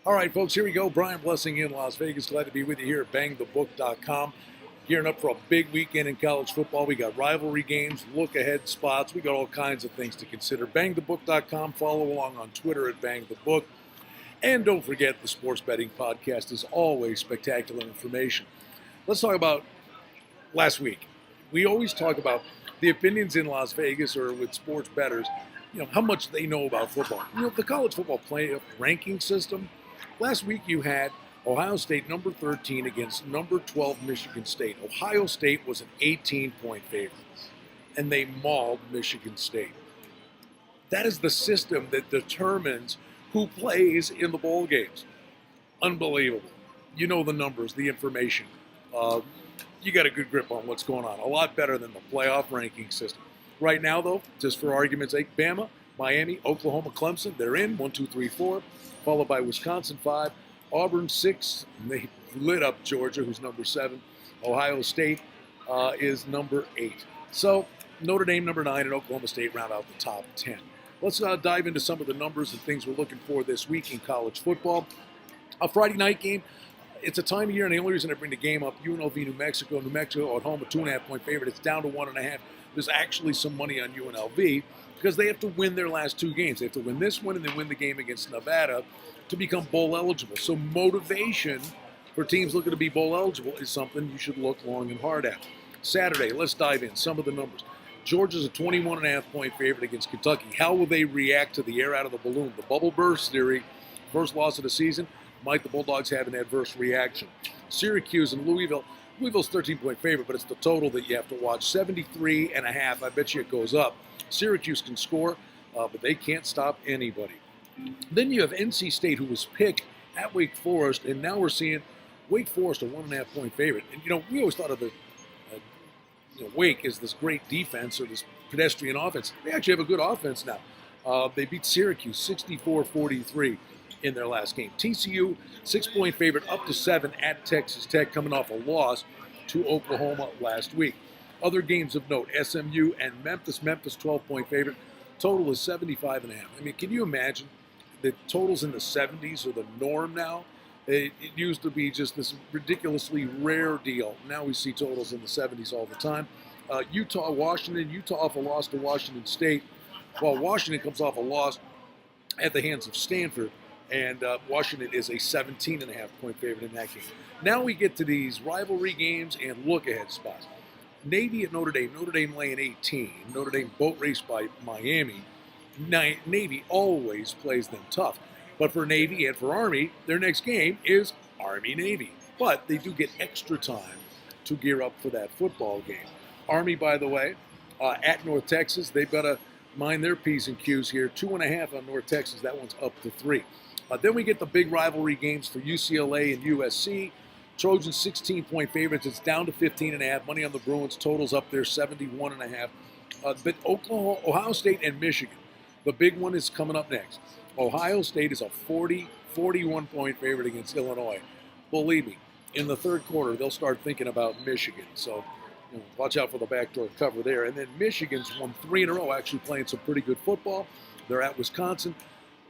All right, folks, here we go. Brian Blessing in Las Vegas. Glad to be with you here at bangthebook.com. Gearing up for a big weekend in college football. We got rivalry games, look ahead spots. We got all kinds of things to consider. Bangthebook.com. Follow along on Twitter at bangthebook. And don't forget, the sports betting podcast is always spectacular information. Let's talk about last week. We always talk about the opinions in Las Vegas or with sports bettors, how much they know about football. The college football playoff ranking system. Last week you had Ohio State number 13 against number 12 Michigan State. Ohio State was an 18-point favorite, and they mauled Michigan State. That is the system that determines who plays in the bowl games. Unbelievable. You know the numbers, the information. You got a good grip on what's going on. A lot better than the playoff ranking system. Right now, though, just for argument's sake, Bama, Miami, Oklahoma, Clemson, they're in 1, 2, 3, 4, followed by Wisconsin 5, Auburn 6. And they lit up Georgia, who's number 7. Ohio State is number 8. So Notre Dame number 9 and Oklahoma State round out the top 10. Let's dive into some of the numbers and things we're looking for this week in college football. A Friday night game. It's a time of year, and the only reason I bring the game up, UNLV, New Mexico at home, a 2.5-point favorite. It's down to 1.5. There's actually some money on UNLV because they have to win their last 2 games. They have to win this one and then win the game against Nevada to become bowl eligible. So motivation for teams looking to be bowl eligible is something you should look long and hard at. Saturday, let's dive in. Some of the numbers. Georgia's a 21.5-point favorite against Kentucky. How will they react to the air out of the balloon? The bubble burst theory, first loss of the season. Might the Bulldogs have an adverse reaction? Syracuse and Louisville. Louisville's 13-point favorite, but it's the total that you have to watch. 73.5. I bet you it goes up. Syracuse can score, but they can't stop anybody. Then you have NC State, who was picked at Wake Forest, and now we're seeing Wake Forest a 1.5-point favorite. And, we always thought of the Wake as this great defense or this pedestrian offense. They actually have a good offense now. They beat Syracuse 64-43. In their last game. TCU, 6-point favorite, up to 7 at Texas Tech, coming off a loss to Oklahoma last week. Other games of note, SMU and Memphis. Memphis, 12-point favorite. Total is 75.5. I mean, can you imagine the totals in the 70s are the norm now? It used to be just this ridiculously rare deal. Now we see totals in the 70s all the time. Utah off a loss to Washington State, while Washington comes off a loss at the hands of Stanford. And Washington is a 17.5-point favorite in that game. Now we get to these rivalry games and look-ahead spots. Navy at Notre Dame. Notre Dame laying 18. Notre Dame boat race by Miami. Navy always plays them tough. But for Navy and for Army, their next game is Army-Navy. But they do get extra time to gear up for that football game. Army, by the way, at North Texas, they've got to mind their P's and Q's here. 2.5 on North Texas. That one's up to 3. Then we get the big rivalry games for UCLA and USC. Trojans 16-point favorites. It's down to 15.5. Money on the Bruins. Totals up there 71.5. But Ohio State and Michigan. The big one is coming up next. Ohio State is a 41-point favorite against Illinois. Believe me, in the third quarter, they'll start thinking about Michigan. So watch out for the backdoor cover there. And then Michigan's won 3 in a row, actually playing some pretty good football. They're at Wisconsin.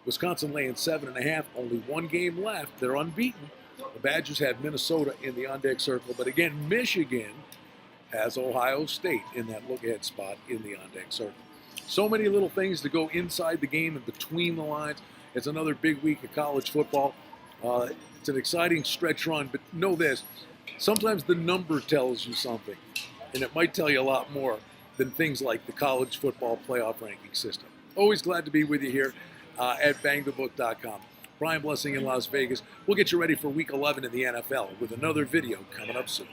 Wisconsin laying 7.5, only 1 game left. They're unbeaten. The Badgers have Minnesota in the on-deck circle. But again, Michigan has Ohio State in that look-ahead spot in the on-deck circle. So many little things to go inside the game and between the lines. It's another big week of college football. It's an exciting stretch run, but know this. Sometimes the number tells you something, and it might tell you a lot more than things like the college football playoff ranking system. Always glad to be with you here at bangthebook.com. Brian Blessing in Las Vegas. We'll get you ready for Week 11 in the NFL with another video coming up soon.